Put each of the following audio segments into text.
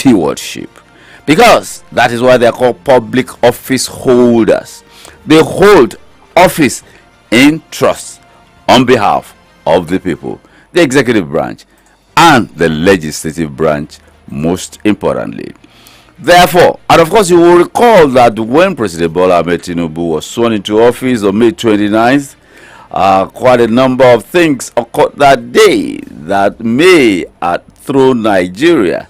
stewardship, because that is why they are called public office holders. They hold office in trust on behalf of the people, the executive branch and the legislative branch, most importantly. Therefore, and of course, you will recall that when President Bola Ahmed Tinubu was sworn into office on May 29th, quite a number of things occurred that day that may throw Nigeria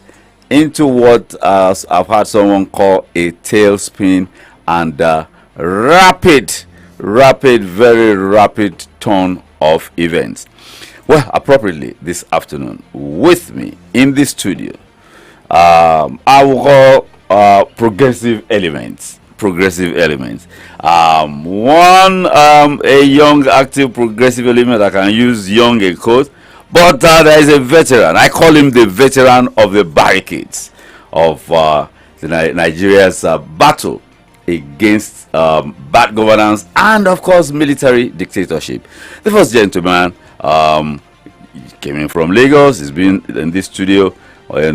into what I've had someone call a tailspin and very rapid turn of events. Well, appropriately this afternoon, with me in the studio, I will call progressive elements. One, a young, active, progressive element. I can use young in quote, but there is a veteran. I call him the veteran of the barricades of Nigeria's battle against bad governance and, of course, military dictatorship. The first gentleman came in from Lagos. He's been in this studio on a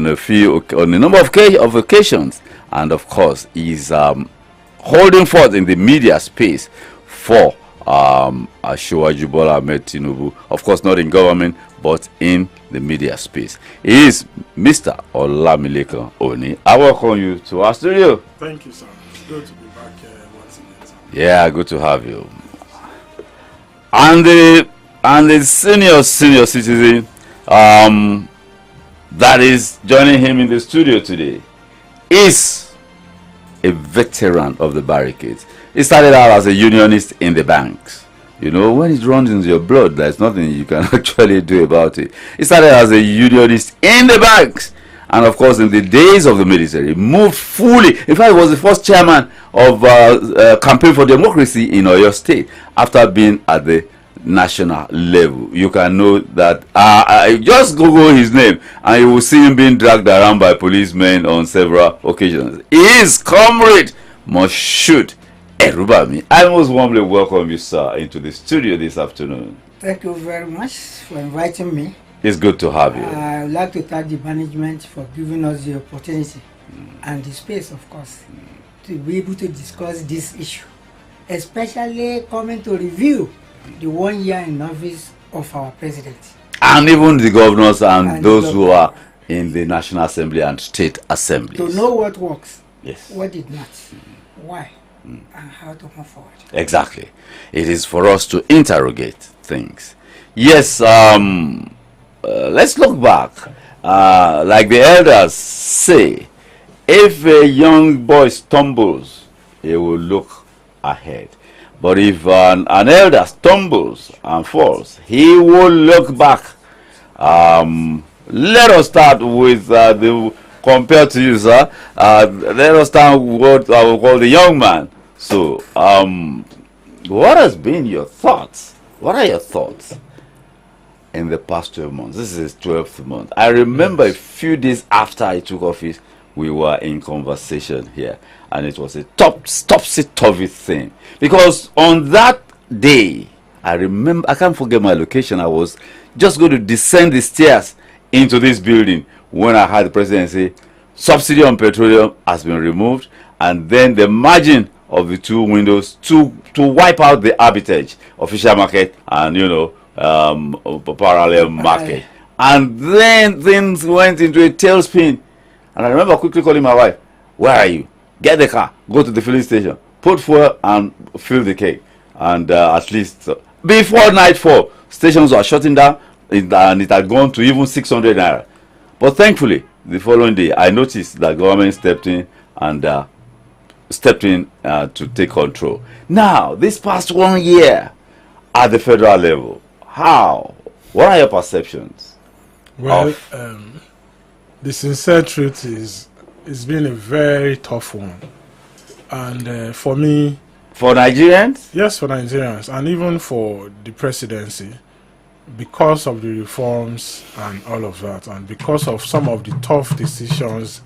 number of occasions, and of course, he's holding forth in the media space for Asiwaju Bola Ahmed Tinubu. Of course, not in government, but in the media space. He is Mr. Olamilekan Oni. I welcome you to our studio. Thank you, sir. It's good to be back once again, sir. Yeah, good to have you. And the senior citizen that is joining him in the studio today is a veteran of the barricades. He started out as a unionist in the banks. You know, when it runs into your blood, there's nothing you can actually do about it. He started as a unionist in the banks. And of course, in the days of the military, moved fully. In fact, he was the first chairman of Campaign for Democracy in Oyo State after being at the national level. You can know that. Just Google his name and you will see him being dragged around by policemen on several occasions. His comrade Moshood Erubami. I most warmly welcome you, sir, into the studio this afternoon. Thank you very much for inviting me. It's good to have you. I would like to thank the management for giving us the opportunity and the space, of course, to be able to discuss this issue, especially coming to review the 1 year in office of our president. And even the governors and those who are in the National Assembly and State Assemblies. To know what works, yes, what did not, why, and how to move forward. Exactly. It is for us to interrogate things. Yes, let's look back. Like the elders say, if a young boy stumbles, he will look ahead. But if an elder stumbles and falls, he will look back. Let us start with compared to you, sir. Let us start with what I will call the young man. So, what has been your thoughts? What are your thoughts in the past 12 months? This is his 12th month. I remember a few days after I took office, we were in conversation here, and it was a topsy-turvy thing. Because on that day, I remember, I can't forget my location. I was just going to descend the stairs into this building when I heard the president say, subsidy on petroleum has been removed, and then the margin of the two windows to wipe out the arbitrage, official market, and, you know, parallel market. And then things went into a tailspin. And I remember quickly calling my wife, where are you? Get the car, go to the filling station, put fuel and fill the cake. And at least before nightfall, stations were shutting down and it had gone to even 600 naira. But thankfully, the following day, I noticed that government stepped in to take control. Now, this past 1 year at the federal level, what are your perceptions? Well, the sincere truth is, it's been a very tough one. And for me... For Nigerians? Yes, for Nigerians. And even for the presidency. Because of the reforms and all of that. And because of some of the tough decisions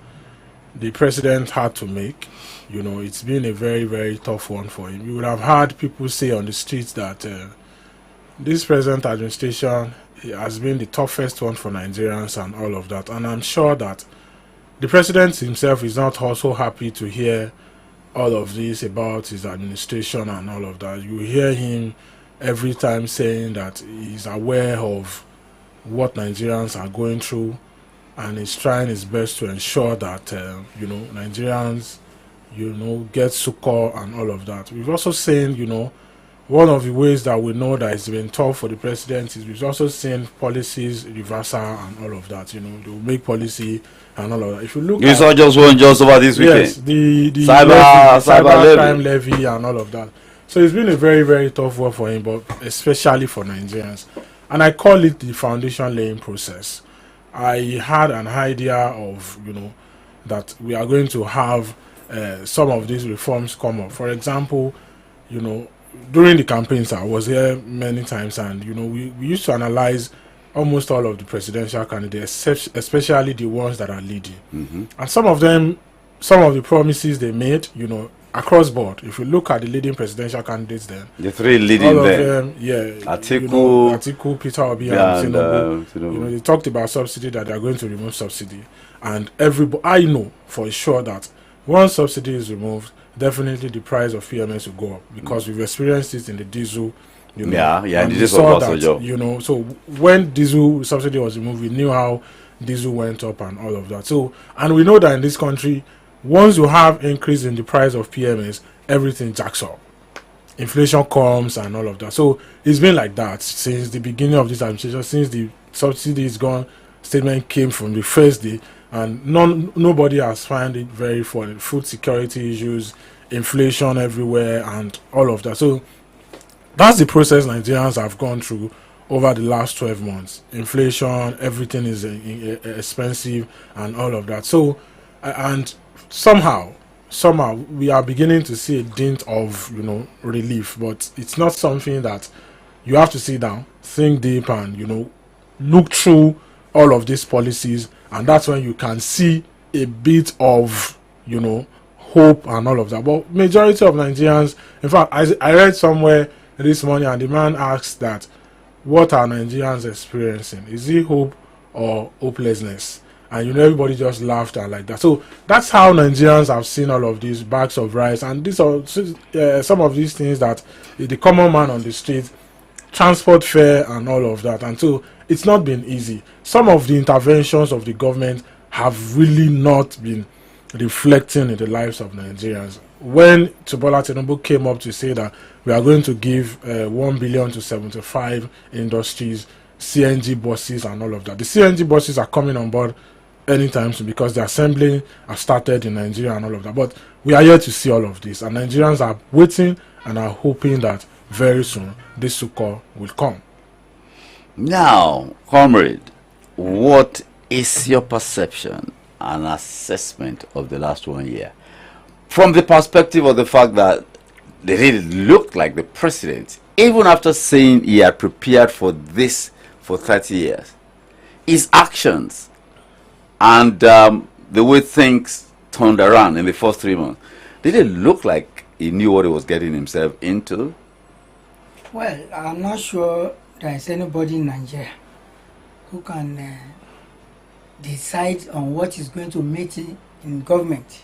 the president had to make. You know, it's been a very, very tough one for him. You would have heard people say on the streets that this present administration has been the toughest one for Nigerians and all of that. And I'm sure that the president himself is not also happy to hear all of this about his administration and all of that. You hear him every time saying that he's aware of what Nigerians are going through, and he's trying his best to ensure that Nigerians get succor and all of that. We've also seen one of the ways that we know that it's been tough for the president is we've also seen policies reversal and all of that. They'll make policy and all of that. If you look, you saw just one just over this weekend. Yes, the cyber crime levy and all of that. So it's been a very, very tough work for him, but especially for Nigerians. And I call it the foundation laying process. I had an idea of that we are going to have some of these reforms come up. For example, during the campaigns, I was here many times, and we used to analyze almost all of the presidential candidates, especially the ones that are leading. Mm-hmm. And some of the promises they made, across board. If you look at the leading presidential candidates, then the three leading all of there, them, yeah, Atiku, Peter Obi, and Tinubu. They talked about subsidy, that they are going to remove subsidy, and I know for sure that once subsidy is removed, definitely the price of PMS will go up, because we've experienced it in the diesel. in the we days saw of that, Obasanjo. so when diesel subsidy was removed, we knew how diesel went up and all of that. So, and we know that in this country, once you have increase in the price of PMS, everything jacks up. Inflation comes and all of that. So it's been like that since the beginning of this administration, since the subsidy is gone. Statement came from the first day, and nobody has found it very funny. Food security issues, inflation everywhere, and all of that. So that's the process Nigerians have gone through over the last 12 months. Inflation, everything is expensive, and all of that. So, and somehow we are beginning to see a dint of relief, but it's not something that you have to sit down, think deep, and look through all of these policies, and that's when you can see a bit of hope and all of that. But majority of Nigerians, in fact, I read somewhere this morning, and the man asked that, what are Nigerians experiencing? Is it hope or hopelessness? And everybody just laughed and like that. So that's how Nigerians have seen all of these bags of rice, and these are some of these things that the common man on the street, transport fare and all of that. And so it's not been easy. Some of the interventions of the government have really not been reflecting in the lives of Nigerians. When Bola Tinubu came up to say that we are going to give 1 billion to 75 industries, CNG buses and all of that. The CNG buses are coming on board anytime soon, because the assembly has started in Nigeria and all of that. But we are here to see all of this, and Nigerians are waiting and are hoping that very soon this succor will come. Now, comrade, what is your perception and assessment of the last 1 year, from the perspective of the fact that they really looked like the president, even after saying he had prepared for this for 30 years, his actions and the way things turned around in the first 3 months, did it look like he knew what he was getting himself into? Well, I'm not sure there's anybody in Nigeria who can decide on what is going to make it in government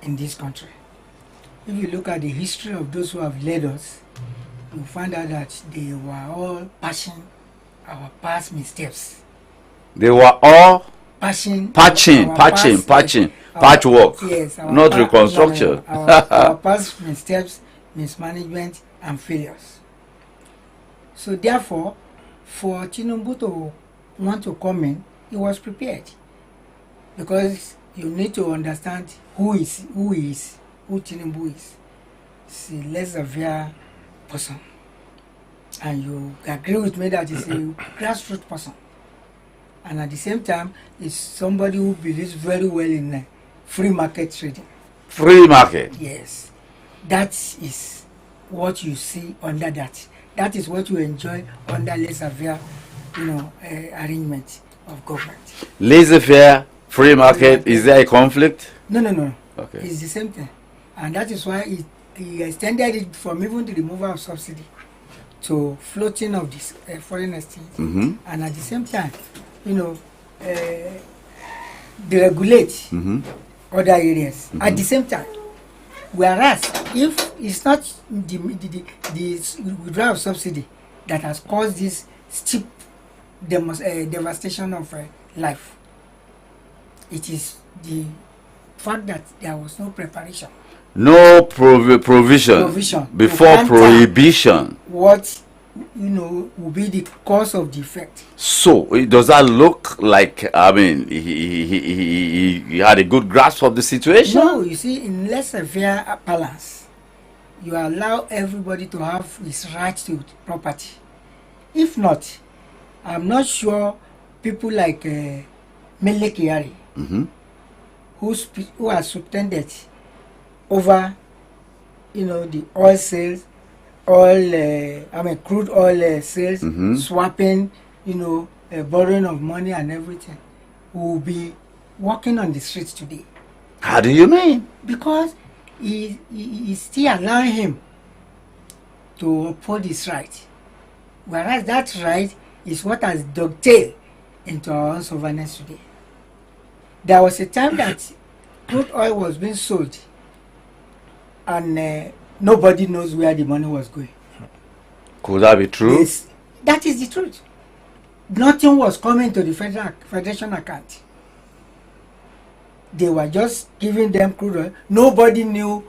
in this country. If you look at the history of those who have led us, you find out that they were all patching our past missteps. They were all Patchwork. Yes, not reconstruction. Our past missteps, mismanagement, and failures. So therefore, for Tinubu to want to come in, he was prepared, because you need to understand who Tinubu is. He's a less severe person, and you agree with me that he's a grassroots person, and at the same time, he's somebody who believes very well in free market trading. Free market. Yes, that is what you see under that. That is what you enjoy under laissez-faire, arrangement of government. Laissez-faire, free market. Is there a conflict? No. Okay. It's the same thing, and that is why he extended it from even the removal of subsidy to floating of this foreign exchange, Mm-hmm. and at the same time, deregulate Mhm. other areas at the same time. Whereas if it's not the withdrawal of subsidy that has caused this steep devastation of life, it is the fact that there was no preparation. No provision Provision before to counter prohibition. What will be the cause of the effect. So does that look like? I mean, he had a good grasp of the situation. No, you see, in less severe balance, you allow everybody to have his right to property. If not, I'm not sure people like Mele Kyari, who are suspended over, the oil sales, crude oil sales, swapping, borrowing of money and everything, will be walking on the streets today. How do you mean? Because he still allowing him to uphold his right. Whereas that right is what has dovetailed into our own sovereignty today. There was a time that crude oil was being sold and nobody knows where the money was going. Could that be true? Yes, that is the truth. Nothing was coming to the federation account. They were just giving them crude oil. Nobody knew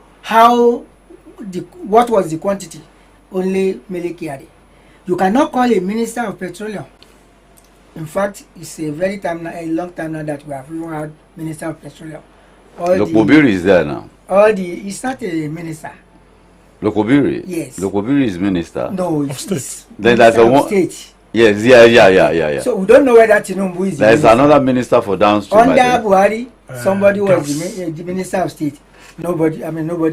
what was the quantity. Only Mele Kyari. You cannot call a minister of petroleum. In fact, it's a long time now that we have even had minister of petroleum. Lokobiri is there now. It's not a minister. Lokobiri? Yes. Lokobiri is minister. No, it's Then there's a one. State. Yes, yeah. So we don't know whether Tinubu is. There's another minister for downstream. Under Buhari, somebody was Gas. the minister of state. Nobody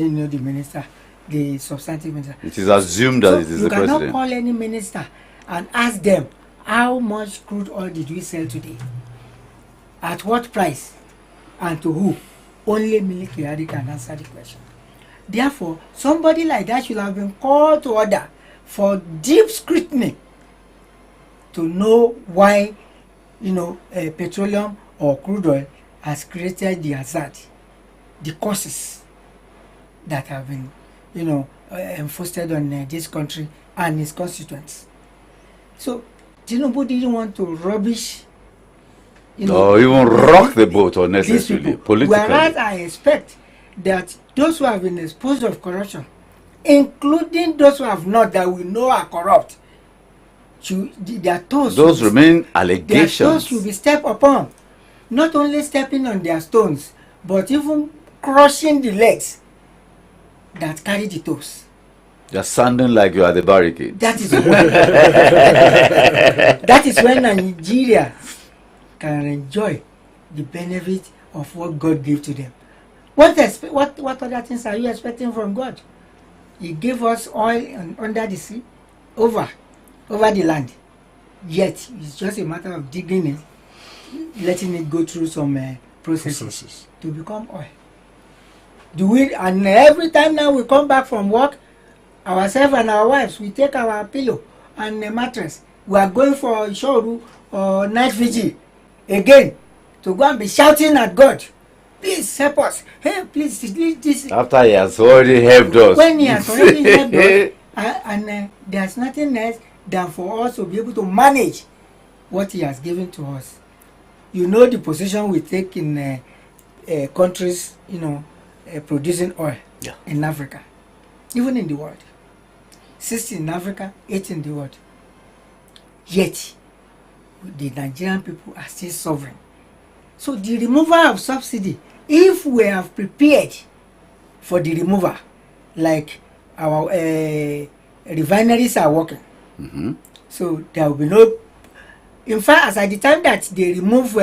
knew the minister, the substantive minister. It is assumed that it is the You cannot president. call any minister and ask them how much crude oil did we sell today, at what price, and to who. Only Mele Kyari can answer the question. Therefore, somebody like that should have been called to order for deep scrutiny to know why, petroleum or crude oil has created the hazard, the causes that have been, enforced on this country and its constituents. So, Tinubu didn't want to rubbish, Or even rock the boat these unnecessarily, people. politically. Whereas I expect that those who have been exposed of corruption, including those who have not, that we know are corrupt, their toes Remain their allegations. toes should be stepped upon. Not only stepping on their stones, but even crushing the legs that carry the toes. You're sounding like you are the barricade. That is when Nigeria can enjoy the benefit of what God gave to them. What other things are you expecting from God? He gave us oil under the sea, over the land. Yet it's just a matter of digging it, letting it go through some processes to become oil. And every time now we come back from work, ourselves and our wives, we take our pillow and a mattress. We are going for Shoru or night vigil again to go and be shouting at God. Please help us. Hey, please, this. After he has already helped us. When he has already helped us, and there's nothing else than for us to be able to manage what he has given to us. You know the position we take in countries, producing oil in Africa, even in the world. 60 in Africa, 8 in the world. Yet, the Nigerian people are still sovereign. So the removal of subsidy, if we have prepared for the removal, like our refineries are working, so there will be no. In fact, as at the time that they remove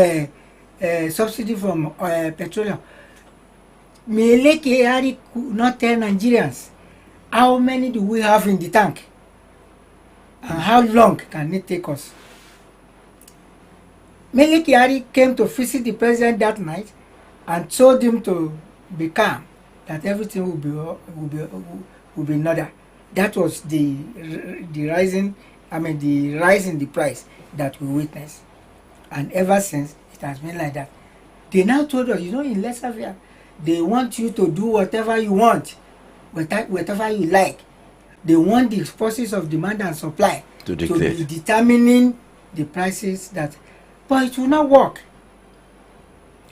subsidy from petroleum, Mele Kyari could not tell Nigerians how many do we have in the tank and how long can it take us. Mele Kyari came to visit the president that night and told him to be calm, that everything will be in order. That was the rise in the price that we witnessed. And ever since, it has been like that. They now told us, in laissez-faire, they want you to do whatever you want, whatever you like. They want the forces of demand and supply To be dictate. determining the prices that. But it will not work.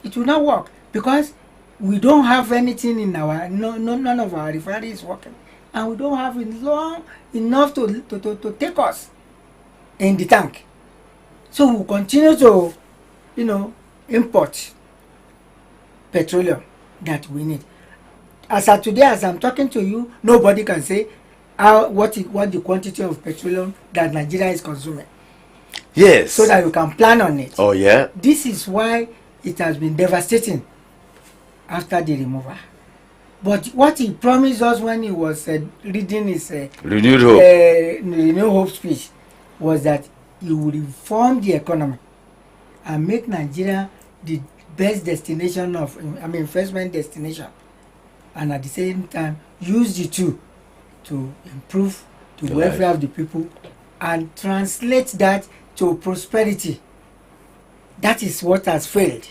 It will not work because we don't have anything in our none of our refineries is working, and we don't have enough to take us in the tank. So we continue to, import petroleum that we need. As of today, as I'm talking to you, nobody can say what the quantity of petroleum that Nigeria is consuming, Yes. so that you can plan on it. Oh yeah. This is why it has been devastating after the removal. But what he promised us when he was reading his Renewed hope. Renewed Hope speech was that he would reform the economy and make Nigeria the best destination investment destination, and at the same time use the two to improve the welfare of the people and translate that to prosperity. That is what has failed.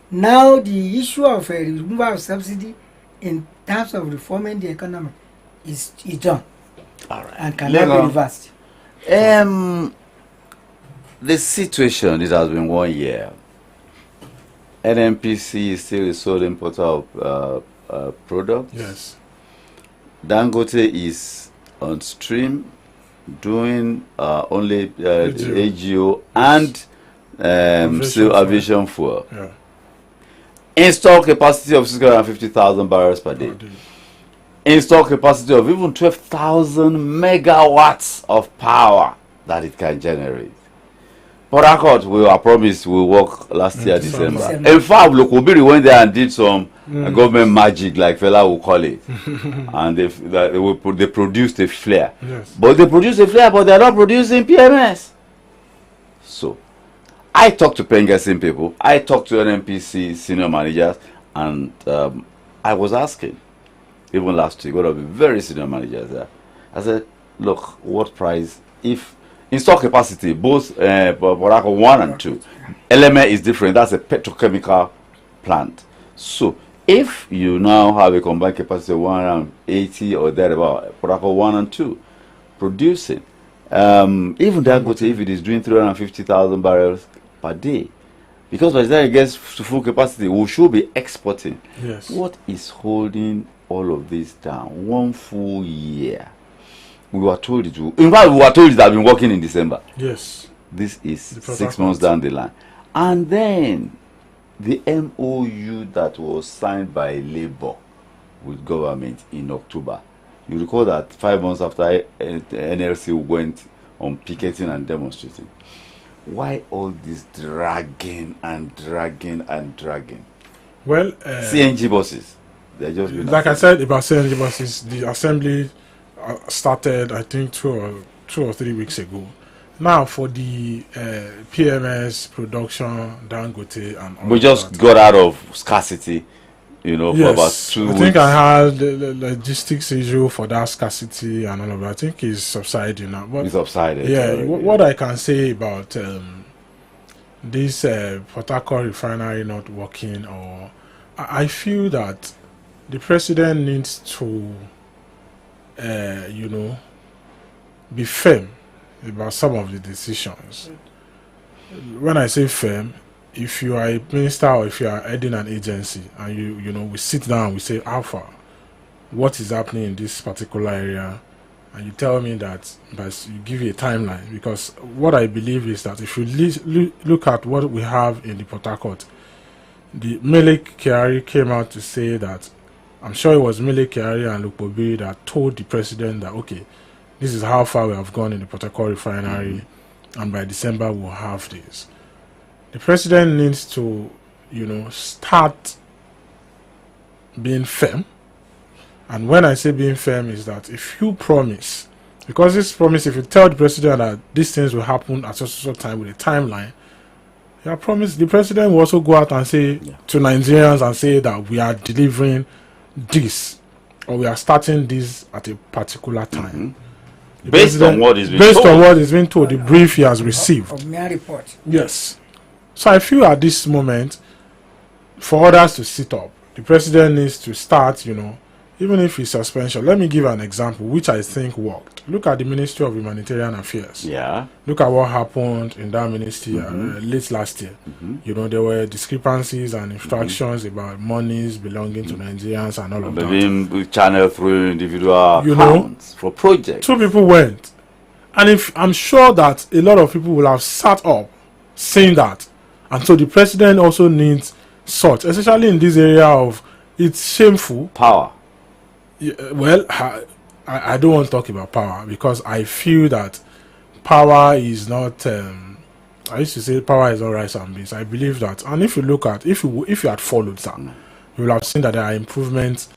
Now the issue of removal of subsidy in terms of reforming the economy is done. All right. And cannot be reversed. The situation, it has been 1 year. NNPC is still a sole importer of products. Yes. Dangote is on stream doing only AGO and still aviation fuel. Yeah. Install capacity of 650,000 barrels per day. Install capacity of even 12,000 megawatts of power that it can generate. Port Harcourt, we were promised will work last year, December. In fact, Lokobiri went there and did some government magic, like Fela will call it. And they produced a flare. Yes. But they produced a flare, but they're not producing PMS. So, I talked to Pengassim people, I talked to NNPC senior managers, and I was asking, even last week, one of the very senior managers there, I said, look, what price, if install capacity, both Borako 1 and 2, Element is different, that's a petrochemical plant. So, if you now have a combined capacity of 180 or thereabout, Borako 1 and 2, producing, even Dangote, if it is doing 350,000 barrels per day, because by the time it gets to full capacity, we should be exporting. Yes. What is holding all of this down? 1 full year. We were told it will. In fact, we were told it had been working in December. Yes. This is The 6 months down the line. And then the MOU that was signed by Labour with government in October. You recall that 5 months after NLC went on picketing and demonstrating. Why all this dragging and dragging and dragging? Well, CNG buses. They're just like I said about CNG buses, the assembly started, I think, two or 3 weeks ago. Now for the PMS production, Dangote and all we just that. got out of scarcity, for about 2 weeks. I think I had the logistics issue for that scarcity and all of that. I think it's subsiding now. But It's subsided. yeah, already. what I can say about this Port Harcourt refinery not working, or I feel that the president needs to, be firm about some of the decisions. When I say firm, if you are a minister or if you are heading an agency and we sit down, we say, Alpha, what is happening in this particular area? And you tell me that, but you give you a timeline, because what I believe is that if you look at what we have in the Port Harcourt, the Mele Kyari came out to say that, I'm sure it was Mele Kyari and Lukbobiri that told the president that, okay, this is how far we have gone in the Port Harcourt refinery, and by December we'll have this. The president needs to, start being firm. And when I say being firm is that if you promise, because this promise, if you tell the president that these things will happen at such a time with a timeline, you have promised, the president will also go out and say to Nigerians and say that we are delivering this, or we are starting this at a particular time. Based on what is being based told. on what is being told, the brief he has received. Of mere report. Yes. So I feel at this moment, for others to sit up, the president needs to start, even if it's suspension. Let me give an example, which I think worked. Look at the Ministry of Humanitarian Affairs. Yeah. Look at what happened in that ministry late last year. There were discrepancies and instructions about monies belonging to Nigerians and all of that. Being channeled through individual accounts for projects. 2 people went. And if I'm sure that a lot of people will have sat up saying that. And so the president also needs such, especially in this area of it's shameful. Power. Yeah, well, I don't want to talk about power because I feel that power is not. I used to say power is not rice and beans. I believe that, and if you look at if you had followed that, you will have seen that there are improvements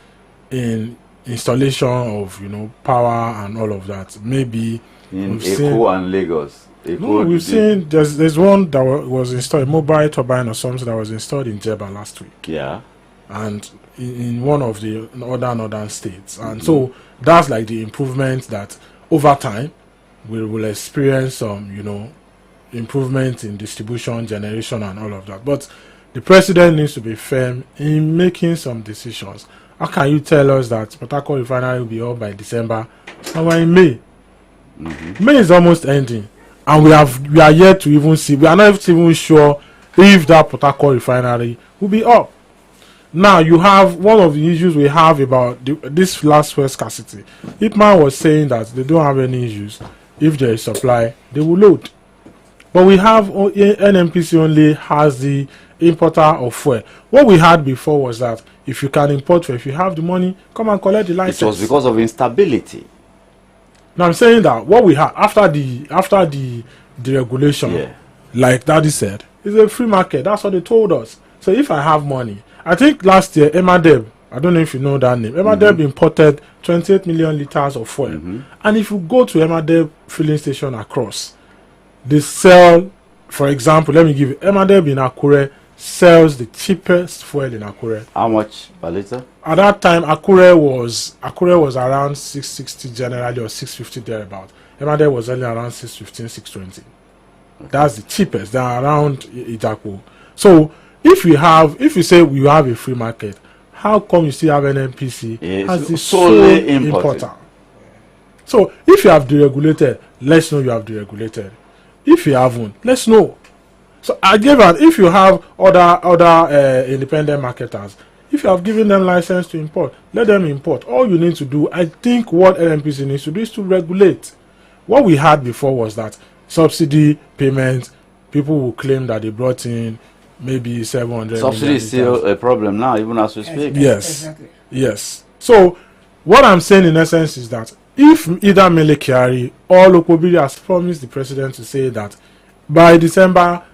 in installation of power and all of that. Maybe in Eko and Lagos. No, we've seen there's one that was installed, a mobile turbine or something that was installed in Jeba last week. Yeah. And in one of the other northern states. And so that's like the improvement that over time we will experience some, improvement in distribution, generation and all of that. But the president needs to be firm in making some decisions. How can you tell us that Port Harcourt refinery will be up by December and we're in May? May is almost ending. And we are yet to even see, we are not even sure if that Port Harcourt refinery will be up. Now, you have one of the issues we have about this last fuel scarcity. Ipman was saying that they don't have any issues. If there is supply, they will load. But we have NNPC only has the importer of fuel. What we had before was that if you can import fuel, if you have the money, come and collect the license. It was because of instability. Now I'm saying that what we had after the deregulation, like Daddy said, is a free market. That's what they told us. So if I have money, I think last year Emadeb, I don't know if you know that name, Emadeb imported 28 million liters of fuel. And if you go to Emadeb filling station across, they sell, for example, let me give you, Emadeb in Akure sells the cheapest fuel in Akure. How much per liter? At that time, Akure was around 660 generally, or 650 thereabout. Emadeb was only around 615, 620. That's the cheapest. They are around Ijaku. So if you say we have a free market, how come you still have an NPC as the sole importer? So if you have deregulated, let's know you have deregulated. If you haven't, let's know. So if you have other independent marketers, if you have given them license to import, let them import. All you need to do, I think what NNPC needs to do is to regulate. What we had before was that subsidy payments, people will claim that they brought in maybe 700. Subsidy is still a problem now, even as we speak. Yes. Exactly. Yes. So what I'm saying in essence is that if either Mele Kyari or Lokobiri has promised the president to say that by December,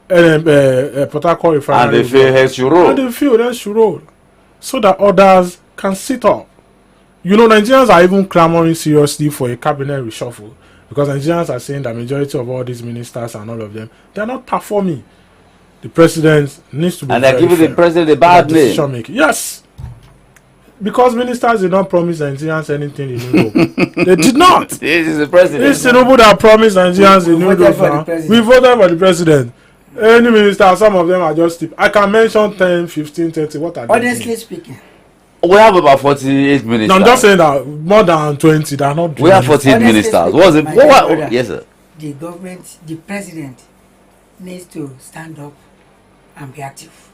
Port Harcourt refinery, and they feel heads should roll. And they feel that should roll, so that others can sit up. Nigerians are even clamoring seriously for a cabinet reshuffle because Nigerians are saying that majority of all these ministers and all of them, they are not performing. The president needs to be, and they're giving the president a bad name. Yes, because ministers did not promise Nigerians anything in Europe. They did not. This is the president. It's Tinubu that promised Nigerians in Europe. We voted for the president. Any minister, some of them are just cheap. I can mention 10, 15, 30. What are they? Honestly speaking, we have about 48 ministers. No, I'm just saying that more than 20, they are not doing we have 48 ministers. What's it? Yes, sir. The government, the president needs to stand up and be active.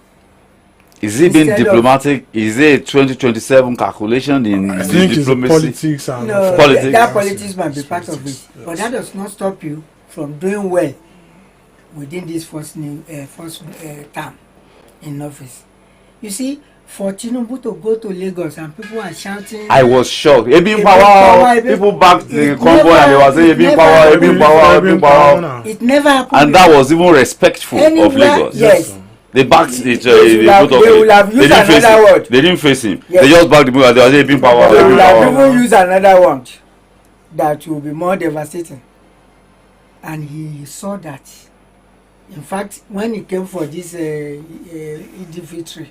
Is he being diplomatic? Is it a 2027 calculation in I think diplomacy? It's politics and politics. That politics might be part of it, but that does not stop you from doing well within this first term in office. You see, for Tinubu to go to Lagos and people are shouting, I was shocked. Ebin power. People backed the convoy and they were saying Ebin power, Ebin power, Ebin power. It never happened. And that was even respectful of Lagos. Yes. They backed it. They will have used another word. They didn't face him. Yes. They just backed the people and they were saying Ebin power. They will have even used another word that will be more devastating. And he saw that. In fact, when he came for this Eid Fitri,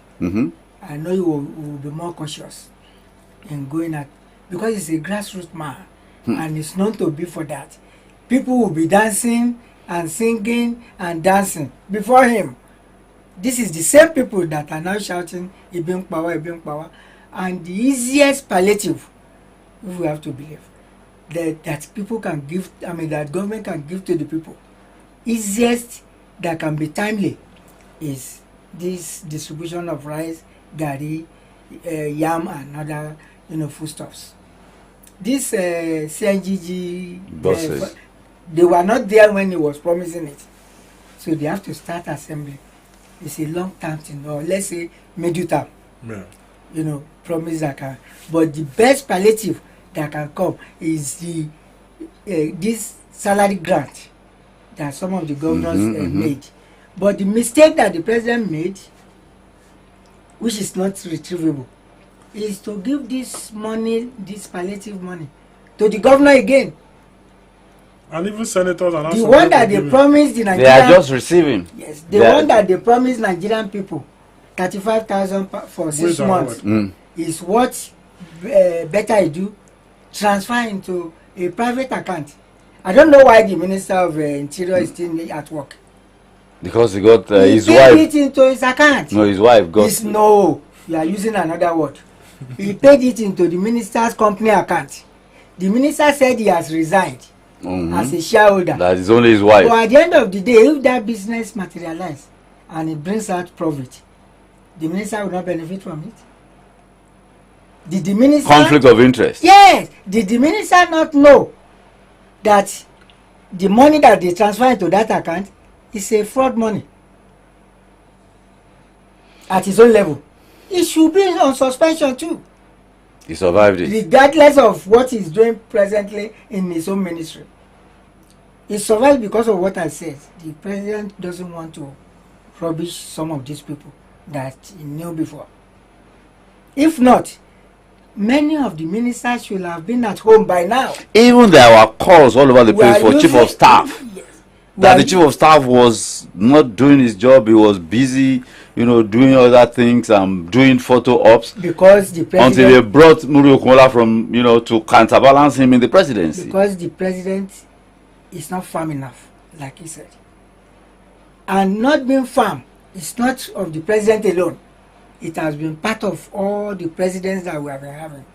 I know he will be more cautious in going at, because he's a grassroots man and he's known to be for that. People will be dancing and singing and dancing before him. This is the same people that are now shouting Ibn Power, and the easiest palliative, if we have to believe, that people can give, that government can give to the people, easiest that can be timely, is this distribution of rice, gari, yam, and other foodstuffs. This CNGG buses, they were not there when he was promising it, so they have to start assembling. It's a long-term thing, or let's say middle term. Yeah. Promise that can. But the best palliative that can come is the this salary grant that some of the governors made. But the mistake that the president made, which is not retrievable, is to give this money, this palliative money, to the governor again. And even senators and the one that they promised the Nigerian, they are just receiving. Yes, the one that they promised Nigerian people, 35,000 for 6 months, is what better I do, transfer into a private account. I don't know why the Minister of Interior is still at work. Because he got his wife. He paid it into his account. No, his wife got. No, you are using another word. He paid it into the minister's company account. The minister said he has resigned. As a shareholder. That is only his wife. But at the end of the day, if that business materializes and it brings out profit, the minister will not benefit from it. Did the minister... Conflict of interest. Yes. Did the minister not know that the money that they transfer into that account is a fraud money at his own level? He should be on suspension too. He survived it. Regardless of what he's doing presently in his own ministry. He survived because of what I said. The president doesn't want to rubbish some of these people that he knew before. If not, many of the ministers should have been at home by now. Even there were calls all over the place for chief of staff. Yes. That the chief of staff was not doing his job. He was busy, doing other things, doing photo ops. Because the president... Until they brought Muri Okunola from, to counterbalance him in the presidency. Because the president is not firm enough, like he said. And not being firm is not of the president alone. It has been part of all the presidents that we have been having.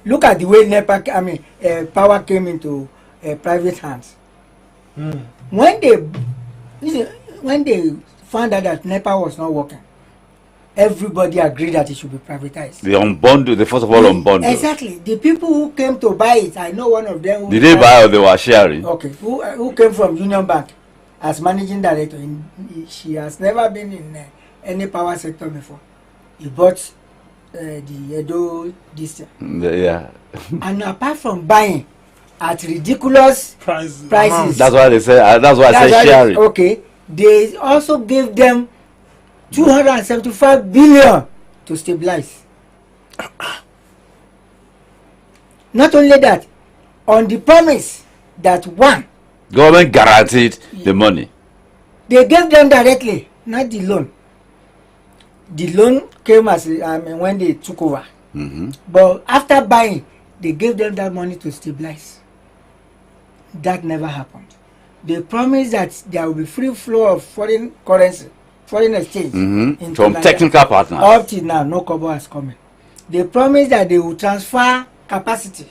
Look at the way power came into private hands. When they found out that NEPA was not working, everybody agreed that it should be privatized. They first of all unbundled. Exactly. The people who came to buy it, I know one of them. Who Did they buy or they were sharing? Okay. Who came from Union Bank as managing director? She has never been in any power sector before. He bought the Edo this year. Yeah. And apart from buying at ridiculous prices. That's why they say. That's why I say sharing. Okay. They also gave them 275 billion to stabilize. Not only that, on the promise that government guaranteed the money. They gave them directly, not the loan. The loan came as when they took over. But after buying, they gave them that money to stabilize. That never happened. They promised that there will be free flow of foreign currency, foreign exchange from technical partners. Up till now, no kobo has come in. They promised that they will transfer capacity.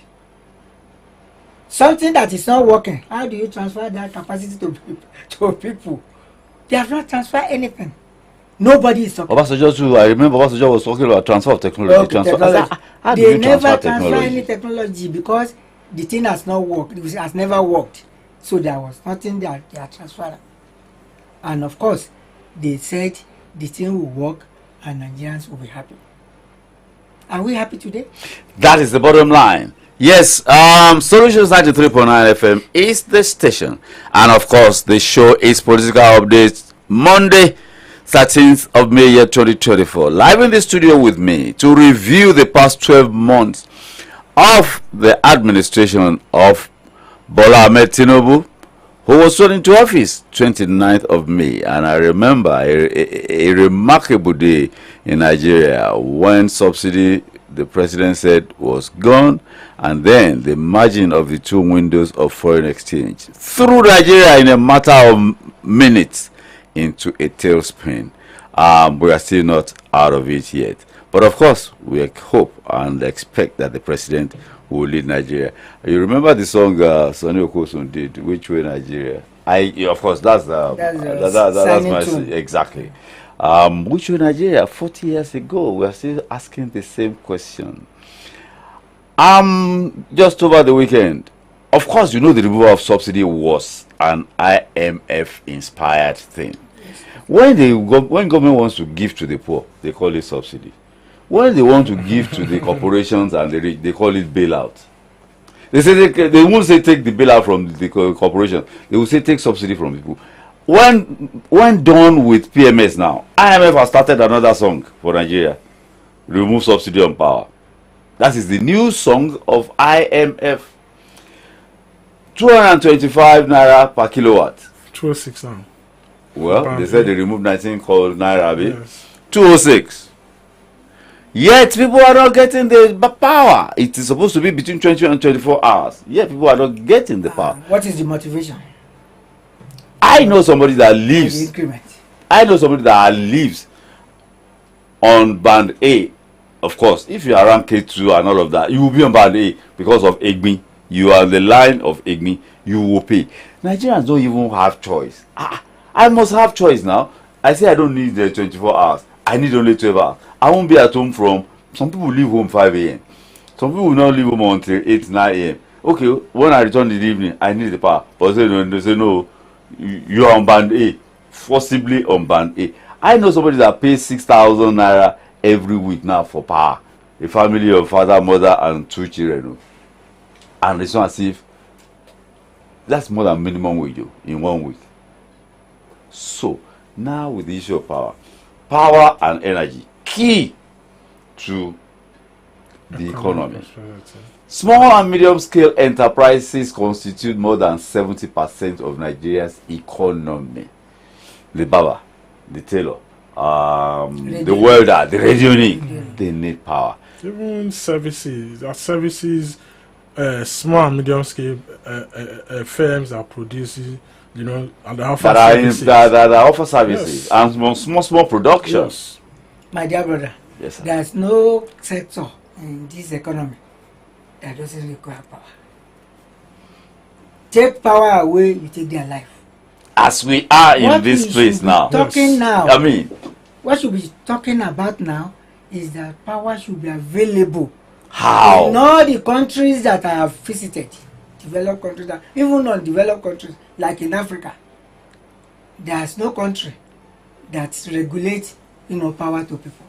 Something that is not working. How do you transfer that capacity to people? They have not transferred anything. Nobody is talking. I remember Obasanjo was talking about transfer of technology. How do you never transfer any technology because the thing has not worked. It has never worked. So there was nothing that they are transferring. And of course, they said the thing will work and Nigerians will be happy. Are we happy today? That is the bottom line. Yes, Solutions 93.9 FM is the station. And of course, the show is Political Updates, Monday, 13th of May, year 2024. Live in the studio with me to review the past 12 months of the administration of Bola Ahmed Tinubu, who was sworn into office 29th of May. And I remember a remarkable day in Nigeria when subsidy, the president said, was gone, and then the merging of the two windows of foreign exchange threw Nigeria in a matter of minutes into a tailspin. We are still not out of it yet. But of course, we hope and expect that the president will lead Nigeria. You remember the song Sonny Okosun did, "Which Way Nigeria"? Of course, that's my tune. exactly. Which way Nigeria? 40 years ago, we are still asking the same question. Just over the weekend, of course, you know the removal of subsidy was an IMF-inspired thing. When government wants to give to the poor, they call it subsidy. When they want to give to the corporations and the rich, they call it bailout. They say they won't say take the bailout from the corporation. They will say take subsidy from people. When done with PMS now, IMF has started another song for Nigeria. Remove subsidy on power. That is the new song of IMF. 225 naira per kilowatt. 206 now. Well, they said they removed 19 called naira. Yes. 206. Yet people are not getting the power. It is supposed to be between 20 and 24 hours. Yet people are not getting the power. What is the motivation? I know somebody that The lives. increment. I know somebody that lives on band A. Of course, if you are around K2 and all of that, you will be on band A because of EGMI. You are on the line of EGMI. You will pay. Nigerians don't even have choice. I must have choice now. I say I don't need the 24 hours. I need only 12 hours. I won't be at home from. Some people leave home 5 a.m. Some people will not leave home until 8, 9 a.m. Okay, when I return in the evening, I need the power. But they say no, you are on band A, forcibly on band A. I know somebody that pays 6,000 naira every week now for power. A family of father, mother, and 2 children. And it's not as if that's more than minimum wage in 1 week. So now with the issue of power and energy, key to the economy. Small and medium scale enterprises constitute more than 70% of Nigeria's economy. The barber, the tailor, the welder, the radionik, they need power. Even services, small and medium scale firms that produce, and they offer services. That offer services. Yes. And small production. Yes. My dear brother, Yes, sir. there's no sector in this economy that doesn't require power. Take power away, you take their life. As we are in What this we place should be now. talking Yes. now. I mean, What should be talking about now is that power should be available in how? all the countries that I have visited, developed countries, even undeveloped countries like in Africa. There's no country that regulates, power to people.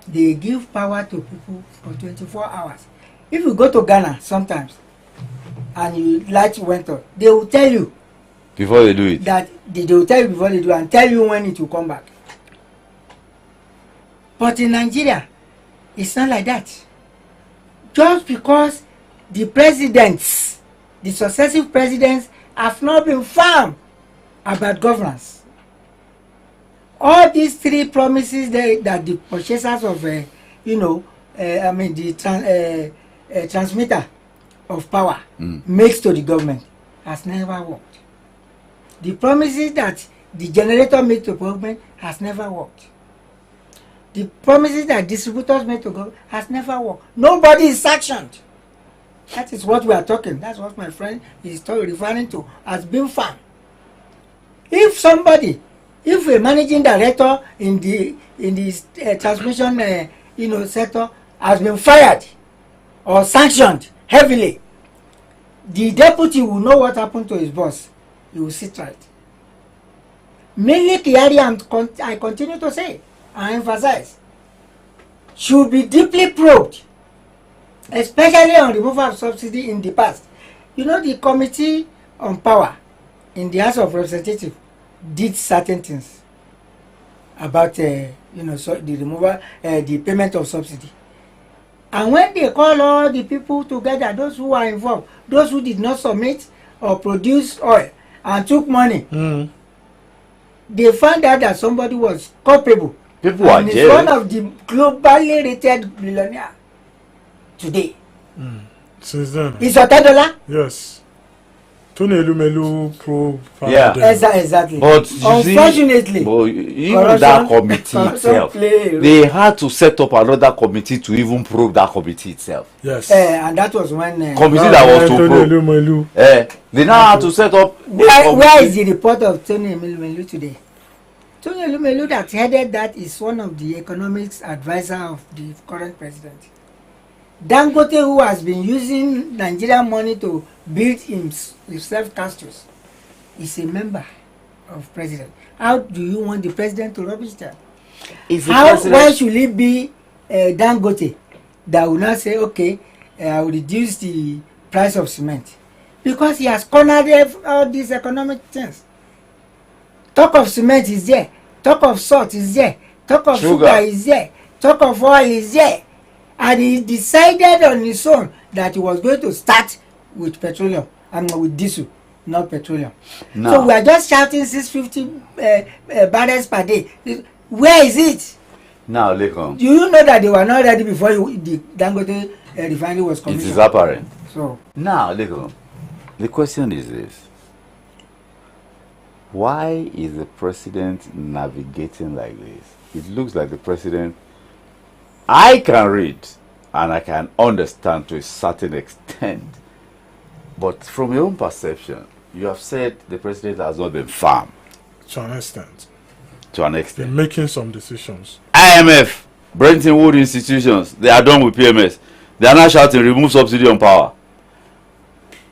They give power to people for 24 hours. If you go to Ghana sometimes and you light went on, they will tell you Before they do it. that they will tell you before they do and tell you when it will come back. But in Nigeria, it's not like that. Just because the presidents, the successive presidents, have not been firm about governance. All these 3 promises that the purchasers of, the transmitter of power makes to the government has never worked. The promises that the generator makes to government has never worked. The promises that distributors make to government has never worked. Nobody is sanctioned. That is what we are talking. That's what my friend is referring to as being firm. If a managing director in the transmission sector has been fired or sanctioned heavily, the deputy will know what happened to his boss. He will sit right. Mainly Kyari, I continue to say and emphasize, should be deeply probed, especially on removal of subsidy in the past. The Committee on Power in the House of Representatives did certain things about the removal, the payment of subsidy. And when they call all the people together, those who are involved, those who did not submit or produce oil and took money, they found out that somebody was culpable. People are and is jailed. one of the globally rated billionaire today. Since then. Is Otedola? Yes. Tony Elumelu probe. Yeah. Exactly. But you unfortunately, even that committee itself, they had to set up another committee to even probe that committee itself. Yes. And that was when committee that was to Tony probe. Elumelu. They now had to set up. Where is the report of Tony Elumelu today? Tony Elumelu that headed that is one of the economics advisor of the current president. Dangote, who has been using Nigerian money to build himself castles, is a member of president. How do you want the president to rubbish that? Why should it be Dangote that will not say, okay, I will reduce the price of cement? Because he has cornered all these economic things. Talk of cement is there. Talk of salt is there. Talk of sugar is there. Talk of oil is there. And he decided on his own that he was going to start with petroleum and with diesel, not petroleum. No. So we are just shouting 650 barrels per day. Where is it? Now, Lekon. Do you know that they were not ready before the Dangote refinery was commissioned? It is apparent. So now, Lekon, the question is this. Why is the president navigating like this? It looks like the president, I can read and I can understand to a certain extent. But from your own perception, you have said the president has not been firm. To an extent. To an extent. They're making some decisions. IMF, Bretton Woods institutions, they are done with PMS. They are now shouting, remove subsidy on power.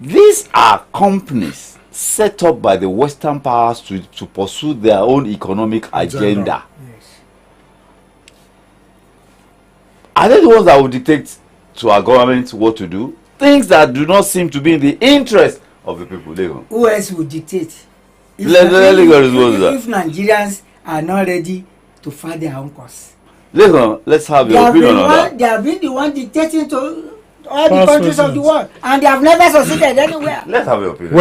These are companies set up by the Western powers to pursue their own economic agenda. yes. Are they the ones that will dictate to our government what to do? Things that do not seem to be in the interest of the people. Who else will dictate? If Nigerians are not ready to fight their own cause. Let's have your opinion on that. They have been the one dictating to all the countries of the world, and they have never succeeded anywhere. Let's have your opinion.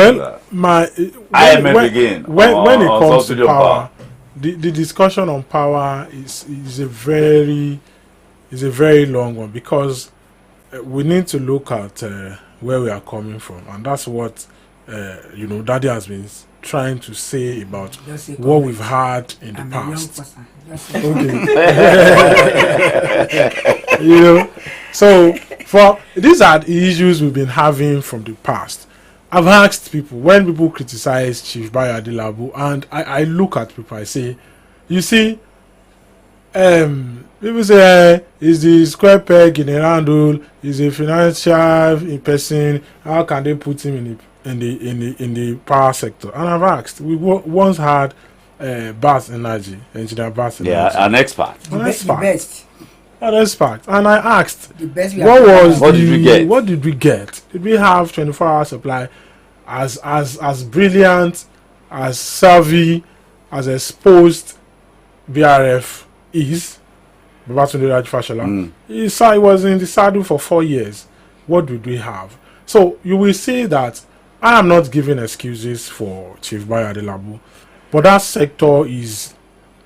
Well, when it comes to power, the discussion on power is a very long one, because we need to look at where we are coming from, and that's what Daddy has been trying to say about what we've had in the past. Okay. So for these are the issues we've been having from the past. I've asked people, when people criticize Chief Bayo Adelabu, and I look at people, I say, you see, people say is the square peg in a round hole, is a financial person, how can they put him in the power sector? And I've asked, we once had Bass Energy, engineer Bass Energy. Yeah, an expert. The best. An expert. And I asked, the best what did we get? What did we get? Did we have 24-hour supply as brilliant, as savvy, as exposed BRF is? Babatunde Raji Fashola. He was in the saddle for 4 years. What did we have? So you will see that I am not giving excuses for Chief Bayo Adelabu, but that sector is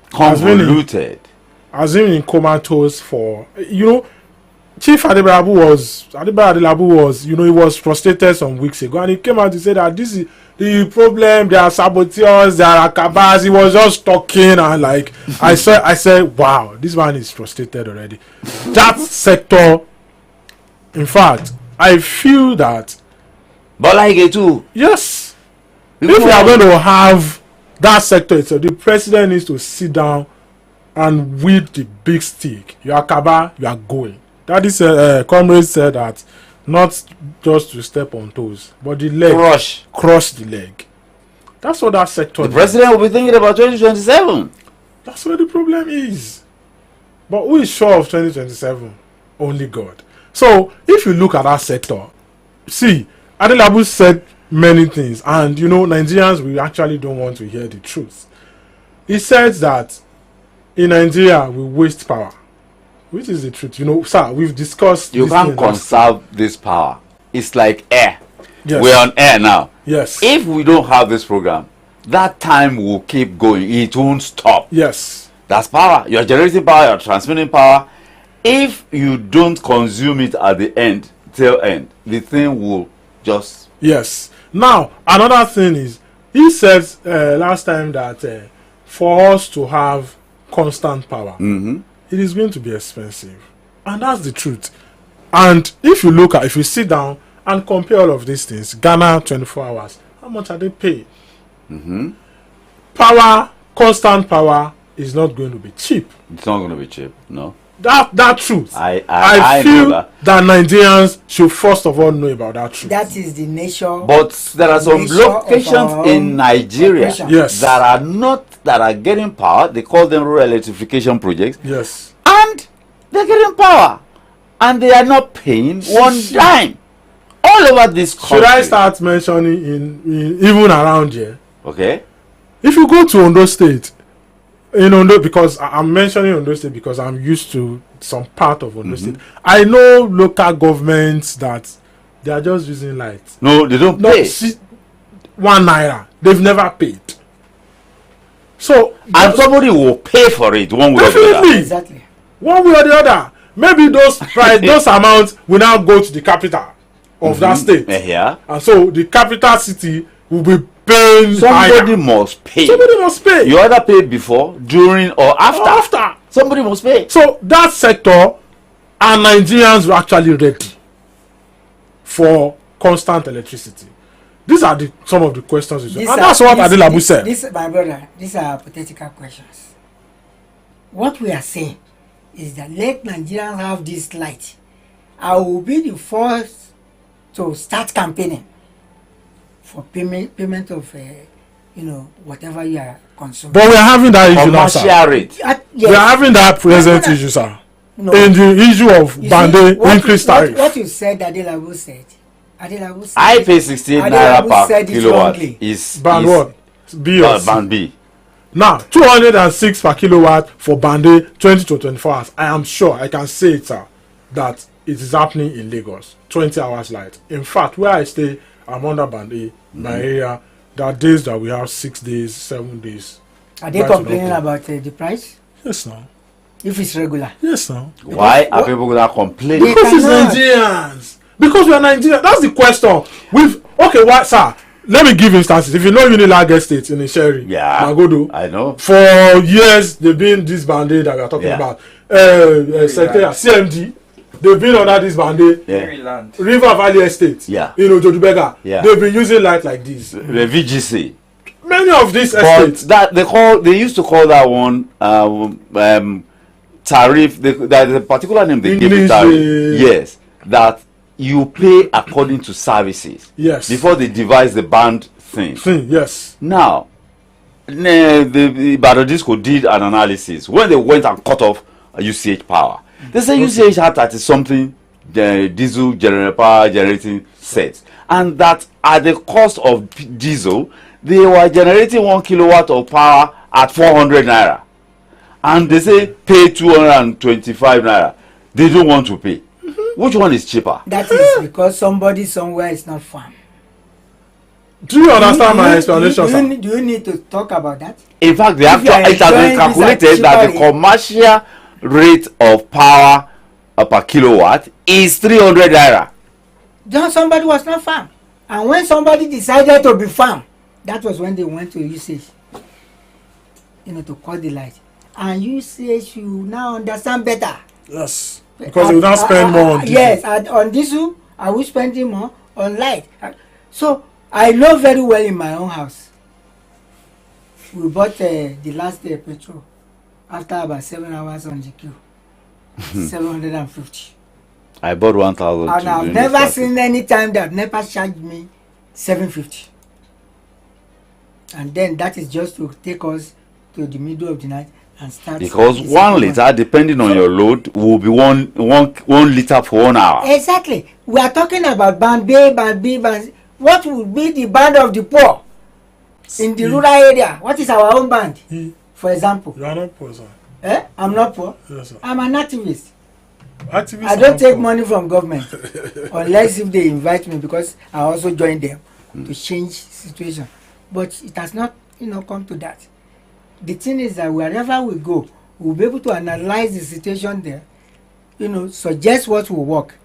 convoluted. Has been in comatose for Chief Adelabu was he was frustrated some weeks ago, and he came out to say that this is the problem. There are saboteurs, there are cabals. He was just talking, and I said, wow, this man is frustrated already. That sector, in fact, I feel that. But too. Yes. If we are going to have that sector itself, the president needs to sit down and wield the big stick. You are Kaba, you are going. That is comrade said that not just to step on toes, but the leg. Crush the leg. That's what that sector The president will be thinking about 2027. That's where the problem is. But who is sure of 2027? Only God. So if you look at that sector, see, Adelabu said many things, and Nigerians, we actually don't want to hear the truth. He said that in Nigeria we waste power, which is the truth. Sir, we've discussed. You can't conserve this power. It's like air. Yes. We're on air now. Yes. If we don't have this program, that time will keep going. It won't stop. Yes. That's power. You're generating power. You're transmitting power. If you don't consume it at the end, till end, the thing will just. Yes. Now, another thing is, he said last time that for us to have constant power, it is going to be expensive. And that's the truth. And if you sit down and compare all of these things, Ghana 24 hours, how much are they paid? Power, constant power is not going to be cheap. It's not going to be cheap, no. That truth. I feel know that Nigerians should first of all know about that truth. That is the nature. But there are some nature locations in Nigeria Yes. that are getting power. They call them rural electrification projects. Yes. And they're getting power. And they are not paying one dime. All over this country. Should I start mentioning in even around here? Okay. If you go to Ondo State, in Ondo, because I'm mentioning Ondo State because I'm used to some part of Ondo State. I know local governments that they are just using lights. No, they don't No, pay. see, 1 naira. They've never paid. So And somebody will pay for it one way or the Definitely. other. Exactly. one way or the other, maybe those those amounts will now go to the capital of that state, Yeah. and so the capital city will be paying Somebody higher. must pay. Somebody must pay. You either pay before, during, or after. After. Somebody must pay. So that sector, and Nigerians were actually ready for constant electricity. These are some of the questions. And that's what Adelabu said. This, my brother, these are hypothetical questions. What we are saying is that let Nigerians have this light. I will be the first to start campaigning for payment of, whatever you are consuming. But we are having that issue now, sir. Commercial rate. Yes. We are having that present brother. issue, sir. No. In the issue of You Bande see, increased tariff. What you said, Adelabu said. I pay 68 Adelabu naira said per it kilowatt. wrongly. Band what? B or C? Band B. Now, 206 per kilowatt for Bande 20 to 24 hours. I am sure, I can say it, sir, that it is happening in Lagos. 20 hours light. In fact, where I stay, I'm under Bande, my area. There are days that we have 6 days, 7 days. Are they Light will complaining not go. about the price? Yes, now. If it's regular. Yes, now. Why are people that complaining? They Because it's cannot. Nigerians. Because we are Nigerians. That's the question. Okay, what, sir? Let me give instances. If you know Unilag Estate in Isheri, Yeah. Magodo, I know. for years they've been this bandit that we are talking Yeah. about. Secretariat, CMD, they've been under this bandit. Yeah. Maryland. River Valley Estate, Yeah. in Ojodubega, Yeah. they've been using light like this. The VGC. Many of these But estates, that they used to call that one tariff. There's a particular name they give it English, tariff. Yes, that you pay according to services. yes, Before they devise the band thing. yes, Now, the Barodisco did an analysis when they went and cut off UCH power. They say UCH had 30 something diesel power generating sets, and that at the cost of diesel, they were generating 1 kilowatt of power at 400 naira, and they say pay 225 naira. They don't want to pay. Which one is cheaper? That is because somebody somewhere is not farm. Do you understand my explanation, sir? Do you need to talk about that? In fact, If you are it has been enjoying this at calculated that the cheaper commercial rate of power per kilowatt is 300 naira. Then somebody was not farm. And when somebody decided to be farm, that was when they went to usage, to cut the light. And usage, you now understand better. Yes, because they will not spend more on diesel. Yes, and on diesel, I will spending more on light. So I know very well in my own house. We bought the last petrol after about 7 hours on the queue. 750. I bought 1,000. And I've never seen any time that NEPA charged me 750. And then that is just to take us to the middle of the night and start. Because the 1 second liter, depending on your load, will be one liter for 1 hour. Exactly. We are talking about band A, band B, band. What would be the band of the poor in the rural area? What is our own band? For example. You are not poor, sir. I'm not poor. Yes, sir. I'm an activist. Activists I are don't not take poor. money from government unless if they invite me, because I also join them to change situation. But it has not, come to that. The thing is that wherever we go, we'll be able to analyze the situation there, suggest what will work,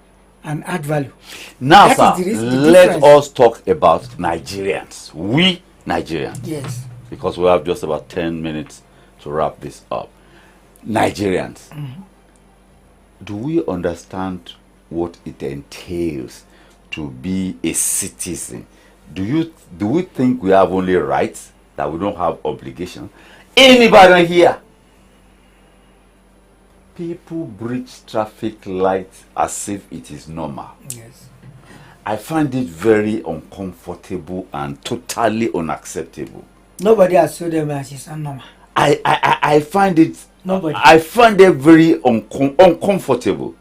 and add value. Now, That sir, is the let difference. us talk about Nigerians. We Nigerians. Yes. Because we have just about 10 minutes to wrap this up. Nigerians, do we understand what it entails to be a citizen? Do we think we have only rights, that we don't have obligations? Anybody here? People breach traffic lights as if it is normal. Yes. I find it very uncomfortable and totally unacceptable. Nobody has told them that it's normal. I find it. Nobody. I find it very uncomfortable.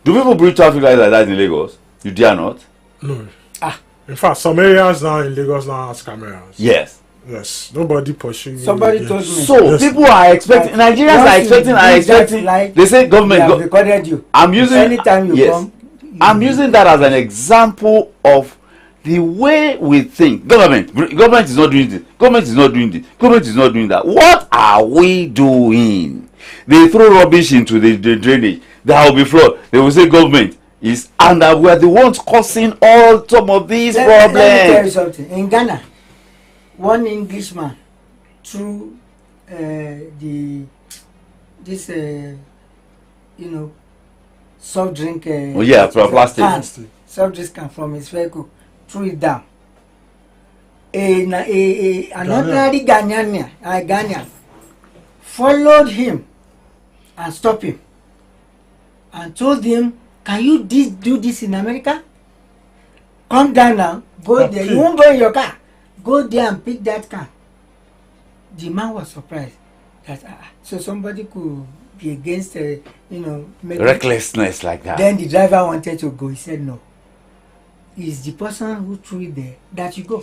Do people breach traffic lights like that in Lagos? You dare not? No. Ah. In fact, some areas now in Lagos now has cameras. Yes. Yes. Nobody pursuing you Somebody again. told me. So Yes. people are expecting. Like, Nigerians are once you expecting. do that light, They say They government. have recorded you. I'm using. Anytime you yes. come. I'm using that as an example of the way we think. Government is not doing this. Government is not doing this. Government is not doing that. What are we doing? They throw rubbish into the drainage. There will be flood. They will say government is, and we are the ones causing some of these problems. Let me tell you something. In Ghana, one Englishman threw soft drink. Oh yeah, plastic. Can, soft drink can from his vehicle, threw it down. An ordinary Ghanaian followed him and stopped him and told him, "Can you do this in America? Come down now, go there. You won't go in your car. Go there and pick that car." The man was surprised that so somebody could be against, Recklessness like that. Then the driver wanted to go. He said, "No. It's the person who threw it there that you go."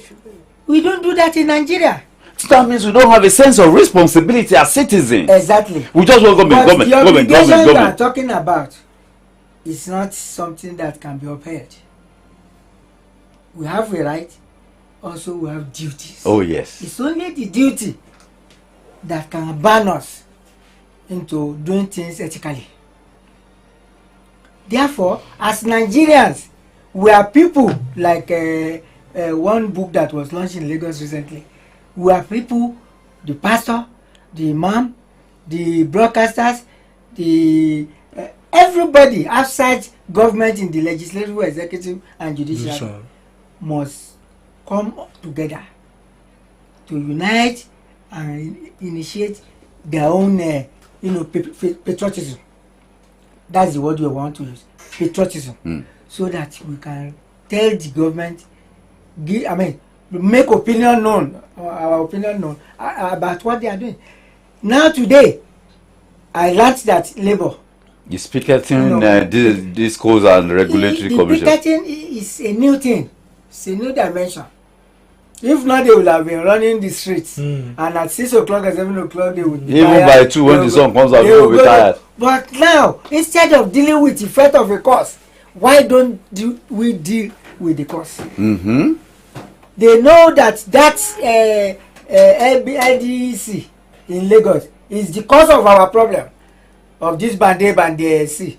We don't do that in Nigeria. So that means we don't have a sense of responsibility as citizens. Exactly. We just want But the obligation government. you are talking about is not something that can be upheld. We have a right, also we have duties. Oh yes. It's only the duty that can ban us into doing things ethically. Therefore, as Nigerians, we are people like one book that was launched in Lagos recently. We are people, the pastor, the imam, the broadcasters, the everybody outside government in the legislative, executive, and judicial must come together to unite and initiate their own, patriotism. That's the word we want to use, patriotism, so that we can tell the government, make opinion known, our opinion known about what they are doing. Now today, I learned that Labour is picketing this codes and regulatory commission. The picketing is a new thing. It's a new dimension. If not, they will have been running the streets, and at 6 o'clock and 7 o'clock they would be even tired. by 2 when the sun comes out, they will be tired. But now, instead of dealing with the effect of a cause, why don't we deal with the cause? They know that LDC in Lagos is the cause of our problem, of this Bande C.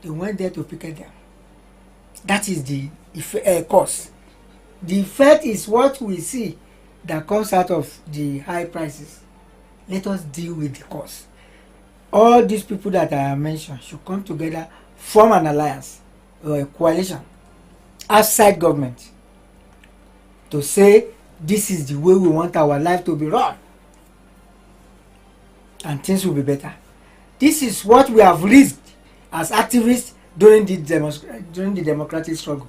They went there to picket them. That is the cause. The effect is what we see that comes out of the high prices. Let us deal with the cause. All these people that I mentioned should come together, form an alliance or a coalition outside government to say this is the way we want our life to be run, and things will be better. This is what we have risked as activists during the democratic struggle.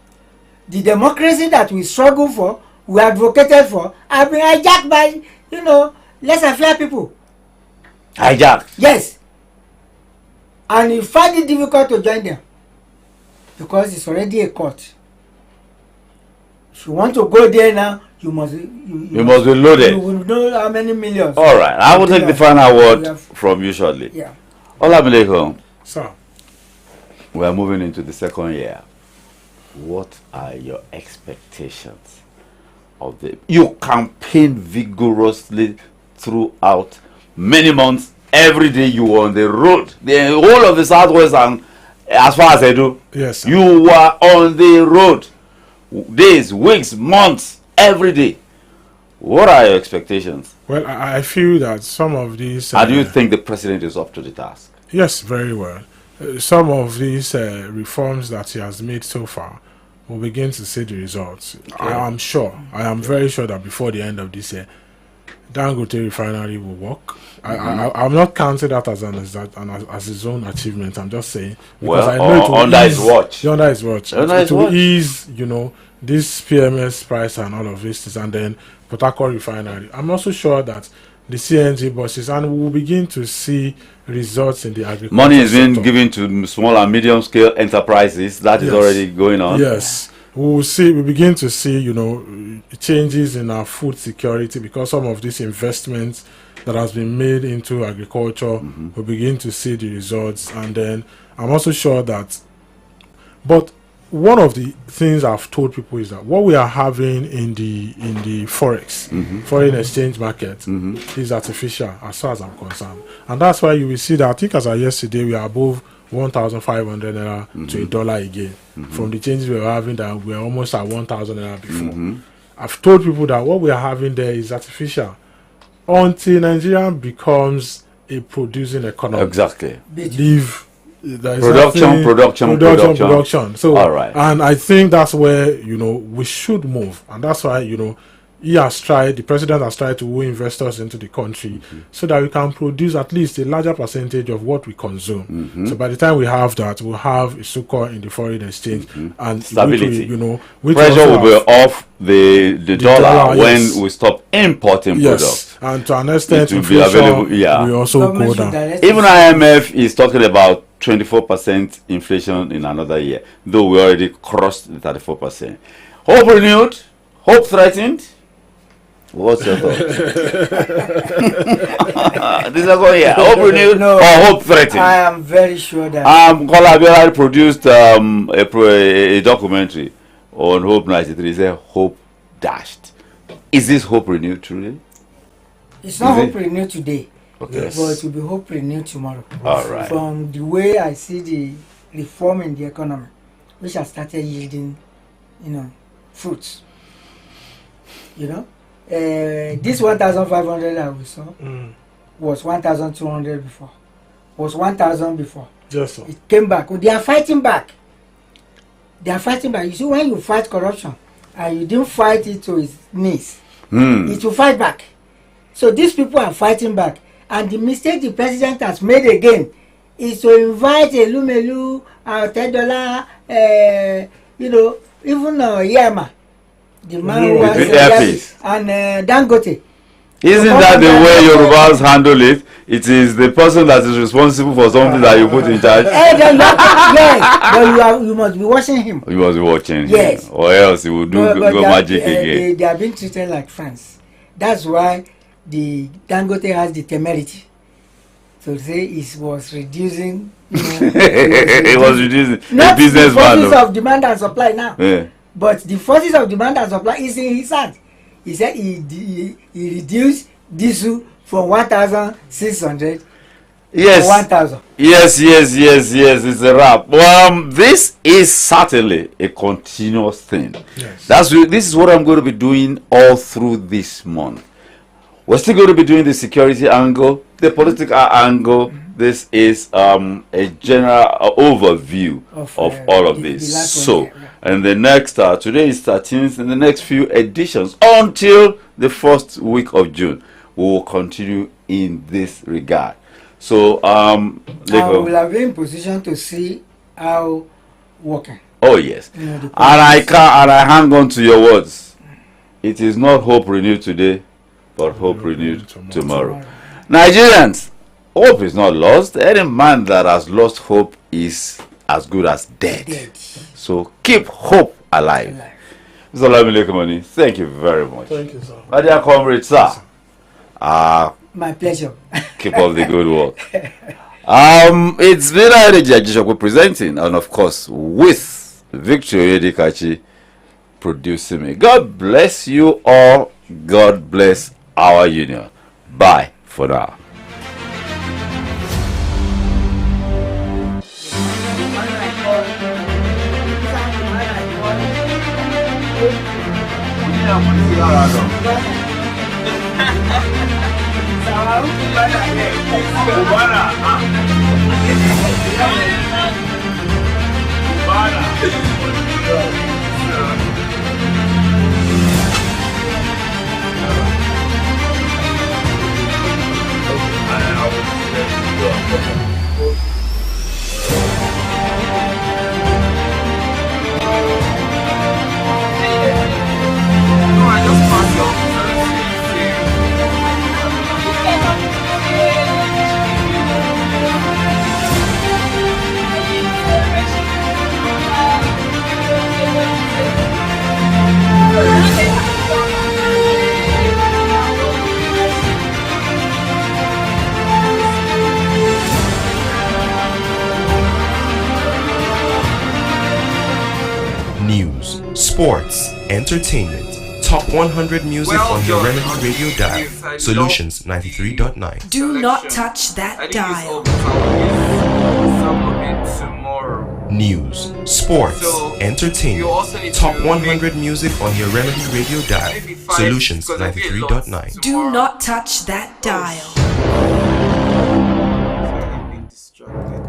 The democracy that we struggle for, we advocated for, have been hijacked by, laissez-faire people. Hijacked? Yes. And you find it difficult to join them because it's already a court. If you want to go there now, you must be loaded. You will know how many millions. All right, I will take the final word from you shortly. Yeah. Olamilekan. Sir. We are moving into the second year. What are your expectations of the? You campaign vigorously throughout many months. Every day you were on the road. The whole of the Southwest and as far as I do. Yes, sir. You were on the road, days, weeks, months, every day. What are your expectations? Well, I feel that some of these. And do you think the president is up to the task? Yes, very well. Some of these reforms that he has made so far will begin to see the results. I am sure. I am very sure that before the end of this year, Dangote refinery will work. I'm not counting that as his own achievement. I'm just saying because I know it will under his watch. Under his watch. Under It his will watch. ease, this PMS price and all of this, and then Port Harcourt refinery. I'm also sure that the CNG buses, and we will begin to see results in the agriculture Money is being sector. given to small and medium scale enterprises. That is Yes. already going on. Yes, we begin to see, changes in our food security because some of these investments that has been made into agriculture, we begin to see the results. And then I'm also sure that, but one of the things I've told people is that what we are having in the forex, foreign exchange market, is artificial as far as I'm concerned. And that's why you will see that, I think as of yesterday, we are above 1,500 naira to a dollar again. From the changes we were having, that we were almost at 1,000 naira before. I've told people that what we are having there is artificial until Nigeria becomes a producing economy. Exactly. Leave there is Production. production. So, all right. and I think that's where we should move, and that's why the president has tried to woo investors into the country so that we can produce at least a larger percentage of what we consume. So by the time we have that, we'll have a succor in the foreign exchange and Stability. which Pressure also will be has- off the dollar when yes. we stop importing products. yes, and to an extent, It will be inflation available, yeah. will also Government go should down. direct Even it- IMF is talking about 24% inflation in another year, though we already crossed the 34%. Hope renewed, hope threatened. What's your thought? This is going here. Hope renewed No. or hope threatened? I am very sure that Kola Abiola produced a documentary on Hope 93. It said Hope dashed. Is this hope renewed truly? it's not Is it? hope renewed today, Okay. but it will be hope renewed tomorrow. All right. From the way I see the reform in the economy, which has started yielding, fruits. This 1,500 that we saw was 1,200 before, was 1,000 before. Just so. It came back. They are fighting back. You see, when you fight corruption and you didn't fight it to its knees, it will fight back. So these people are fighting back. And the mistake the president has made again is to invite Elumelu, Tedola, even Yama, the man who was Earpiece. and Dangote. Isn't that the way Yorubas handle it? It is the person that is responsible for something that you put in charge. Then you must be watching him. You must be watching Yes. him, or else he will do go magic again. They are being treated like friends. That's why the Dangote has the temerity to say it was reducing. It was reducing Not a business the forces man. of demand and supply now, Yeah. but the forces of demand and supply is in his hand. He said he reduced diesel from 1,600 to Yes. 1,000. Yes. It's a wrap. This is certainly a continuous thing. Yes. This is what I'm going to be doing all through this month. We're still going to be doing the security angle, the political angle. This is a general overview Of, of all of the this. last one, So, yeah. and the next today is 13th. In the next few editions until the first week of June, we will continue in this regard. So, I Leko- will have been in position to see how working. oh yes, The and I hang on to your words. It is not hope renewed today, but hope renewed tomorrow. Nigerians, hope is not lost. Any man that has lost hope is as good as dead. Dead. So keep hope alive. Mr. Olamide Komani, thank you very much. Thank you, sir. My dear comrade, sir, My pleasure. keep up the good work. It's been Adeji Ajishokwe presenting, and of course, with Victor Edikachi producing me. God bless you all. God bless our union. Bye for now. News, sports, entertainment. Top 100 music on your Remedy Radio dial. Solutions 93.9. Do not touch that dial. News, sports, entertainment. Top 100 music on your Remedy Radio dial. Solutions 93.9. Do not touch that dial.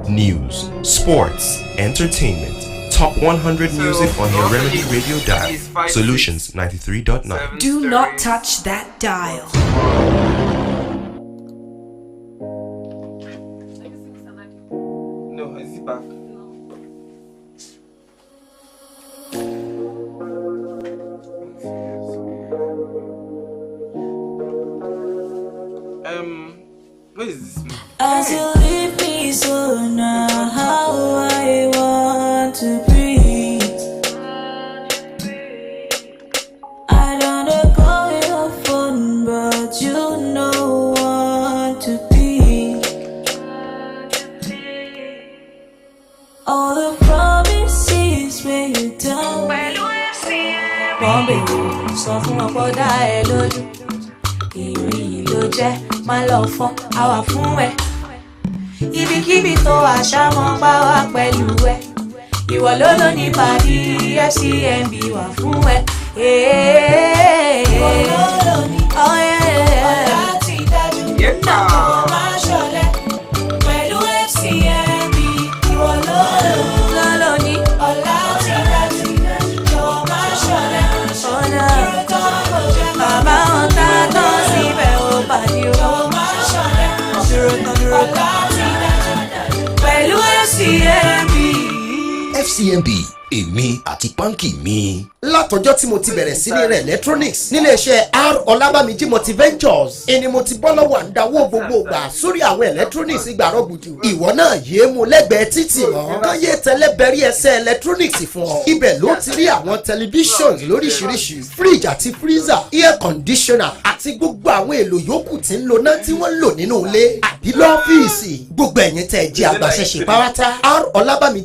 News, sports, entertainment. Top 100 music on your Remedy Radio dial. Solutions 93.9. Do not touch that dial. No, is it back? What is this? As you leave me so now, how I want to breathe. I don't know call your phone, but you know what to be. All the promises where you done. One baby, so fun ọ̀pọ̀ dá ẹ lójú. Ìrìn ló jẹ́ máa lọ fún àwa fún ẹ. Ibikíbi tó àṣà mọ́ bá wà pẹ̀lú ẹ. Ìwọ ló ló ní pàdé FCMB wà fún ẹ. Ìwọ ló ló ní ọ̀la ti dájú. Náà kò máa ṣọlẹ̀ pẹ̀lú FCMB. Ìwọ ló ló ní ọ̀la ti dájú. Jọ̀wọ́ máa ṣọlẹ̀ ọ̀nà bàbá ọ̀tá tó síbẹ̀ ó pàdé o. Jọ̀wọ́ máa ṣọlẹ̀ ọ̀la ti dájú. Pẹ̀lú FCMB. FCMB èmi àti pọ́ǹkì mi. látọjọ́ tí mo ti bẹ̀rẹ̀ sí ní rẹ̀ electronics níléeṣẹ́ R Ọlábàmíjì multiventures ẹni mo ti bọ́ lọ́wọ́ àǹdáwó gbogbo gbà sórí àwọn electronics ìgbàrọ̀ gbùdù. ìwọ náà yéé mu lẹ́gbẹ̀ẹ́ títì mọ́. kán yé tẹ́lẹ̀ bẹ̀rí ẹsẹ̀ electronics fún ọ. ibẹ̀ ló ti rí àwọn televisions lóríṣiríṣi fridge àti freezer air conditioner àti gbogbo àwọn èlò yòókù tí ń lo náà tí wọ́n ń lò nínú ilé àbí lọ́fíìsì. gbogbo ẹ̀yin tẹ́ ẹ jẹ́ àgbàṣẹ́ṣe pátá R Ọlábàmíjì